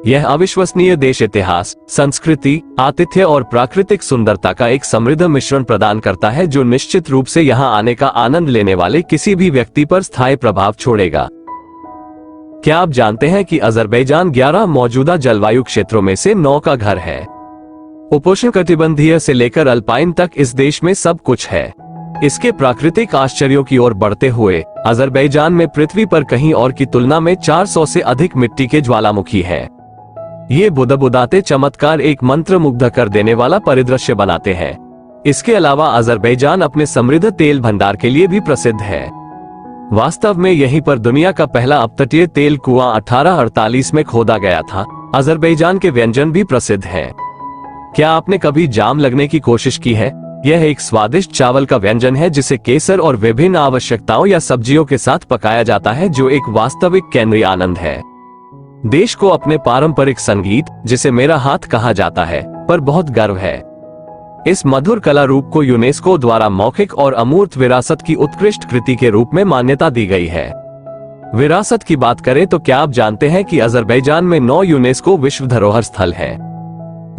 यह अविश्वसनीय देश इतिहास, संस्कृति, आतिथ्य और प्राकृतिक सुंदरता का एक समृद्ध मिश्रण प्रदान करता है जो निश्चित रूप से यहां आने का आनंद लेने वाले किसी भी व्यक्ति पर स्थायी प्रभाव छोड़ेगा। क्या आप जानते हैं कि अजरबैजान 11 मौजूदा जलवायु क्षेत्रों में से 9 का घर है। उपोष्णकटिबंधीय से लेकर अल्पाइन तक इस देश में सब कुछ है। इसके प्राकृतिक आश्चर्यों की ओर बढ़ते हुए अजरबैजान में पृथ्वी पर कहीं और की तुलना में 400 से अधिक मिट्टी के ज्वालामुखी हैं। ये बुदबुदाते चमत्कार एक मंत्रमुग्ध कर देने वाला परिदृश्य बनाते हैं। इसके अलावा अजरबैजान अपने समृद्ध तेल भंडार के लिए भी प्रसिद्ध है। वास्तव में यहीं पर दुनिया का पहला अपतटीय तेल कुआं 1848 में खोदा गया था। अजरबैजान के व्यंजन भी प्रसिद्ध हैं। क्या आपने कभी जाम लगने की कोशिश की है? यह एक स्वादिष्ट चावल का व्यंजन है जिसे केसर और विभिन्न आवश्यकताओं या सब्जियों के साथ पकाया जाता है, जो एक वास्तविक केंद्रीय आनंद है। देश को अपने पारंपरिक संगीत, जिसे मेरा हाथ कहा जाता है, पर बहुत गर्व है। इस मधुर कला रूप को यूनेस्को द्वारा मौखिक और अमूर्त विरासत की उत्कृष्ट कृति के रूप में मान्यता दी गई है। विरासत की बात करें तो क्या आप जानते हैं कि अजरबैजान में 9 यूनेस्को विश्व धरोहर स्थल हैं।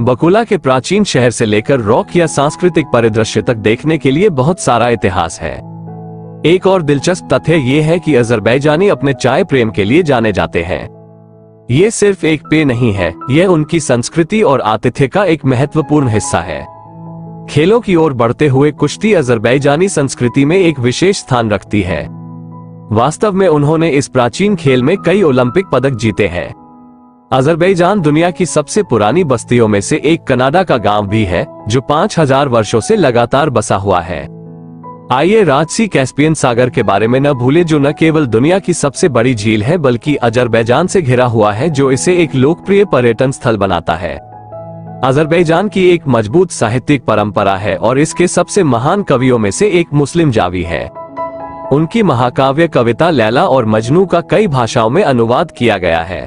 बकुला के प्राचीन शहर से लेकर रॉक या सांस्कृतिक परिदृश्य तक देखने के लिए बहुत सारा इतिहास है। एक और दिलचस्प तथ्य ये है कि अजरबैजानी अपने चाय प्रेम के लिए जाने जाते हैं। ये सिर्फ एक पेय नहीं है, यह उनकी संस्कृति और आतिथ्य का एक महत्वपूर्ण हिस्सा है। खेलों की ओर बढ़ते हुए कुश्ती अजरबैजानी संस्कृति में एक विशेष स्थान रखती है। वास्तव में उन्होंने इस प्राचीन खेल में कई ओलंपिक पदक जीते हैं। अजरबैजान दुनिया की सबसे पुरानी बस्तियों में से एक कनाडा का गांव भी है, जो 5000 वर्षों से लगातार बसा हुआ है। आइए राजसी कैस्पियन सागर के बारे में न भूलें, जो न केवल दुनिया की सबसे बड़ी झील है बल्कि अजरबैजान से घिरा हुआ है, जो इसे एक लोकप्रिय पर्यटन स्थल बनाता है। अजरबैजान की एक मजबूत साहित्यिक परंपरा है और इसके सबसे महान कवियों में से एक मुस्लिम जावी है। उनकी महाकाव्य कविता लैला और मजनू का कई भाषाओं में अनुवाद किया गया है।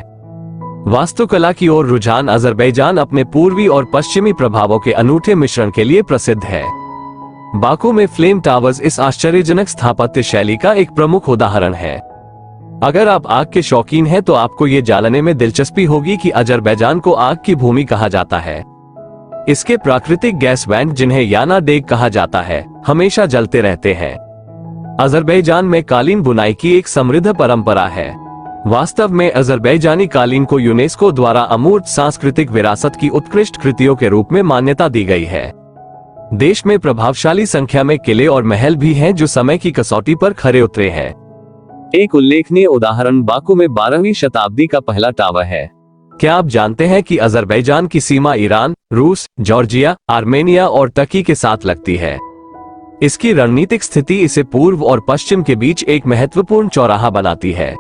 वास्तुकला की ओर रुझान अजरबैजान अपने पूर्वी और पश्चिमी प्रभावों के अनूठे मिश्रण के लिए प्रसिद्ध है। बाकू में फ्लेम टावर्स इस आश्चर्यजनक स्थापत्य शैली का एक प्रमुख उदाहरण है। अगर आप आग के शौकीन हैं तो आपको ये जानने में दिलचस्पी होगी कि अजरबैजान को आग की भूमि कहा जाता है। इसके प्राकृतिक गैस वेंट, जिन्हें याना डेग कहा जाता है, हमेशा जलते रहते हैं। अजरबैजान में कालीन बुनाई की एक समृद्ध परंपरा है। वास्तव में अजरबैजानी कालीन को यूनेस्को द्वारा अमूर्त सांस्कृतिक विरासत की उत्कृष्ट कृतियों के रूप में मान्यता दी गई है। देश में प्रभावशाली संख्या में किले और महल भी हैं जो समय की कसौटी पर खरे उतरे हैं। एक उल्लेखनीय उदाहरण बाकू में 12वीं शताब्दी का पहला टावर है। क्या आप जानते हैं कि अजरबैजान की सीमा ईरान, रूस, जॉर्जिया, आर्मेनिया और टर्की के साथ लगती है। इसकी रणनीतिक स्थिति इसे पूर्व और पश्चिम के बीच एक महत्वपूर्ण चौराहा बनाती है।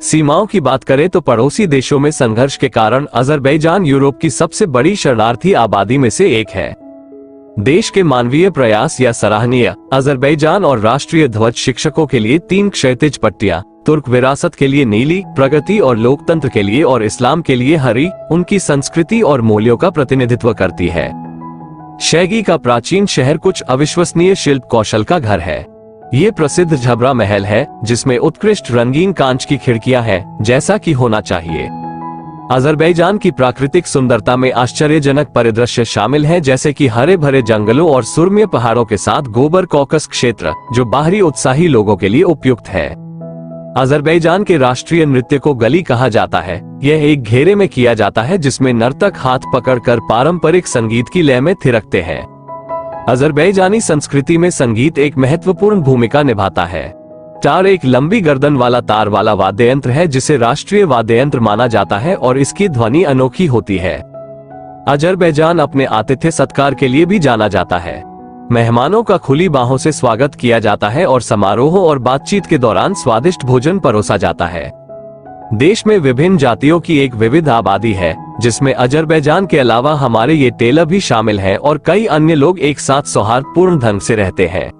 सीमाओं की बात करें तो पड़ोसी देशों में संघर्ष के कारण अजरबैजान यूरोप की सबसे बड़ी शरणार्थी आबादी में से एक है। देश के मानवीय प्रयास या सराहनीय अजरबैजान और राष्ट्रीय ध्वज शिक्षकों के लिए 3 क्षैतिज पट्टियां, तुर्क विरासत के लिए नीली, प्रगति और लोकतंत्र के लिए और इस्लाम के लिए हरी, उनकी संस्कृति और मूल्यों का प्रतिनिधित्व करती है। शैगी का प्राचीन शहर कुछ अविश्वसनीय शिल्प कौशल का घर है। ये प्रसिद्ध झबरा महल है, जिसमें उत्कृष्ट रंगीन कांच की खिड़कियां हैं, जैसा कि होना चाहिए। अजरबैजान की प्राकृतिक सुंदरता में आश्चर्यजनक परिदृश्य शामिल हैं, जैसे कि हरे भरे जंगलों और सुरम्य पहाड़ों के साथ गोबर कॉकस क्षेत्र, जो बाहरी उत्साही लोगों के लिए उपयुक्त है। अजरबैजान के राष्ट्रीय नृत्य को गली कहा जाता है। यह एक घेरे में किया जाता है जिसमें नर्तक हाथ पकड़कर पारंपरिक संगीत की लय में थिरकते हैं। अजरबैजानी संस्कृति में संगीत एक महत्वपूर्ण भूमिका निभाता है। टार एक लंबी गर्दन वाला तार वाला वाद्य यंत्र है जिसे राष्ट्रीय वाद्य यंत्र माना जाता है और इसकी ध्वनि अनोखी होती है। अजरबैजान अपने आतिथ्य सत्कार के लिए भी जाना जाता है। मेहमानों का खुली बाहों से स्वागत किया जाता है और समारोहों और बातचीत के दौरान स्वादिष्ट भोजन परोसा जाता है। देश में विभिन्न जातियों की एक विविध आबादी है, जिसमें अजरबैजान के अलावा हमारे ये टेलर भी शामिल हैं और कई अन्य लोग एक साथ सौहार्दपूर्ण ढंग से रहते हैं।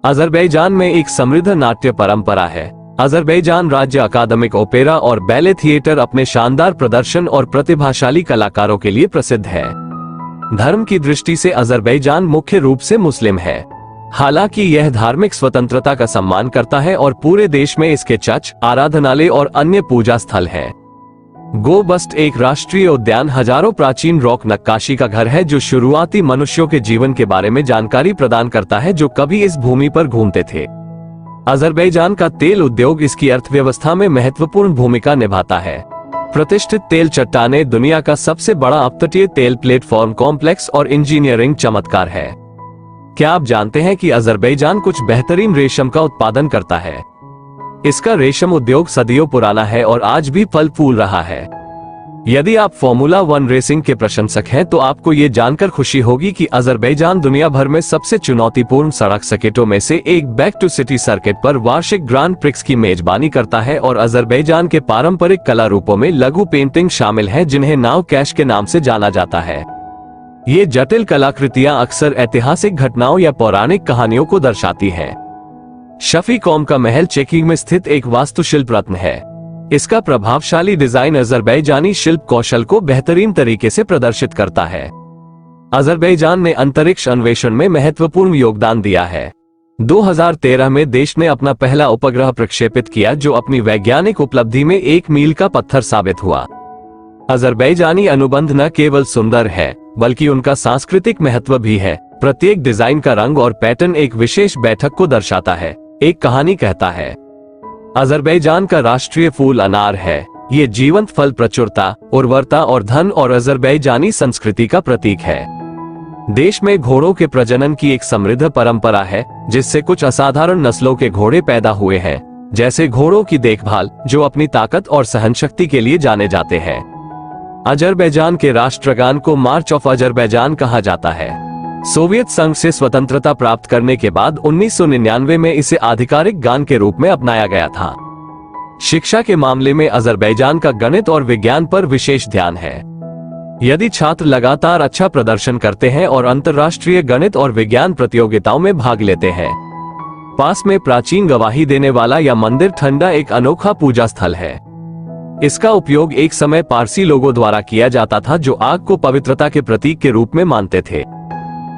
अजरबैजान में एक समृद्ध नाट्य परंपरा है। अजरबैजान राज्य अकादमिक ओपेरा और बैले थिएटर अपने शानदार प्रदर्शन और प्रतिभाशाली कलाकारों के लिए प्रसिद्ध है। धर्म की दृष्टि से अजरबैजान मुख्य रूप से मुस्लिम है। हालांकि यह धार्मिक स्वतंत्रता का सम्मान करता है और पूरे देश में इसके चर्च, आराधनालय और अन्य पूजा स्थल हैं। गोबस्ट एक राष्ट्रीय उद्यान हजारों प्राचीन रॉक नक्काशी का घर है जो शुरुआती मनुष्यों के जीवन के बारे में जानकारी प्रदान करता है जो कभी इस भूमि पर घूमते थे। अजरबैजान का तेल उद्योग इसकी अर्थव्यवस्था में महत्वपूर्ण भूमिका निभाता है। प्रतिष्ठित तेल चट्टानें दुनिया का सबसे बड़ा अपतटीय तेल प्लेटफॉर्म कॉम्प्लेक्स और इंजीनियरिंग चमत्कार है। क्या आप जानते हैं कि अजरबैजान कुछ बेहतरीन रेशम का उत्पादन करता है? इसका रेशम उद्योग सदियों पुराना है और आज भी फल फूल रहा है। यदि आप फॉर्मूला 1 रेसिंग के प्रशंसक हैं तो आपको ये जानकर खुशी होगी कि अजरबैजान दुनिया भर में सबसे चुनौतीपूर्ण सड़क सर्किटों में से एक बैक टू सिटी सर्किट पर वार्षिक ग्रांड प्रिक्स की मेजबानी करता है और अजरबैजान के पारंपरिक कला रूपों में लघु पेंटिंग शामिल है जिन्हें नाव कैश के नाम से जाना जाता है। ये जटिल कलाकृतियां अक्सर ऐतिहासिक घटनाओं या पौराणिक कहानियों को दर्शाती हैं। शफी कौम का महल चेकी में स्थित एक वास्तुशिल्प रत्न है। इसका प्रभावशाली डिजाइन अजरबैजानी शिल्प कौशल को बेहतरीन तरीके से प्रदर्शित करता है। अजरबैजान ने अंतरिक्ष अन्वेषण में महत्वपूर्ण योगदान दिया है। 2013 में देश ने अपना पहला उपग्रह प्रक्षेपित किया जो अपनी वैज्ञानिक उपलब्धि में एक मील का पत्थर साबित हुआ। अजरबैजानी अनुबंध न केवल सुंदर है बल्कि उनका सांस्कृतिक महत्व भी है। प्रत्येक डिजाइन का रंग और पैटर्न एक विशेष बैठक को दर्शाता है, एक कहानी कहता है। अजरबैजान का राष्ट्रीय फूल अनार है। ये जीवंत फल प्रचुरता, उर्वरता और धन और अजरबैजानी संस्कृति का प्रतीक है। देश में घोड़ों के प्रजनन की एक समृद्ध परंपरा है जिससे कुछ असाधारण नस्लों के घोड़े पैदा हुए हैं, जैसे घोड़ों की देखभाल जो अपनी ताकत और सहनशक्ति के लिए जाने जाते हैं। अजरबैजान के राष्ट्रगान को मार्च ऑफ अजरबैजान कहा जाता है। सोवियत संघ से स्वतंत्रता प्राप्त करने के बाद 1999 में इसे आधिकारिक गान के रूप में अपनाया गया था। शिक्षा के मामले में अजरबैजान का गणित और विज्ञान पर विशेष ध्यान है। यदि छात्र लगातार अच्छा प्रदर्शन करते हैं और अंतर्राष्ट्रीय गणित और विज्ञान प्रतियोगिताओं में भाग लेते हैं। पास में प्राचीन गवाही देने वाला यह मंदिर ठंडा एक अनोखा पूजा स्थल है। इसका उपयोग एक समय पारसी लोगों द्वारा किया जाता था जो आग को पवित्रता के प्रतीक के रूप में मानते थे।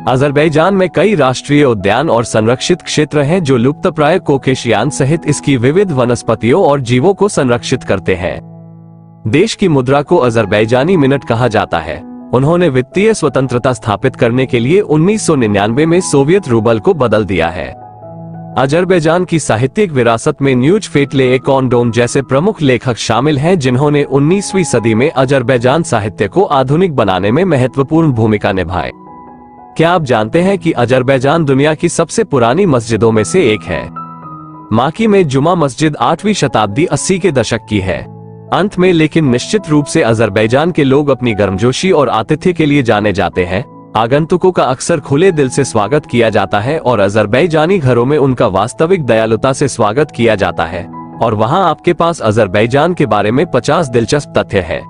अजरबैजान में कई राष्ट्रीय उद्यान और संरक्षित क्षेत्र हैं जो लुप्तप्राय कोकेशियान सहित इसकी विविध वनस्पतियों और जीवों को संरक्षित करते हैं। देश की मुद्रा को अजरबैजानी मिनट कहा जाता है। उन्होंने वित्तीय स्वतंत्रता स्थापित करने के लिए 1999 में सोवियत रूबल को बदल दिया है। अजरबैजान की साहित्यिक विरासत में न्यूज फेटले एकॉन्डोन जैसे प्रमुख लेखक शामिल हैं जिन्होंने 19वीं सदी में अजरबैजान साहित्य को आधुनिक बनाने में महत्वपूर्ण भूमिका निभाई। क्या आप जानते हैं कि अजरबैजान दुनिया की सबसे पुरानी मस्जिदों में से एक है? माकी में जुमा मस्जिद 8वीं शताब्दी 80 के दशक की है। अंत में लेकिन निश्चित रूप से अजरबैजान के लोग अपनी गर्मजोशी और आतिथ्य के लिए जाने जाते हैं। आगंतुकों का अक्सर खुले दिल से स्वागत किया जाता है और अजरबैजानी घरों में उनका वास्तविक दयालुता से स्वागत किया जाता है। और वहां आपके पास अजरबैजान के बारे में 50 दिलचस्प तथ्य है।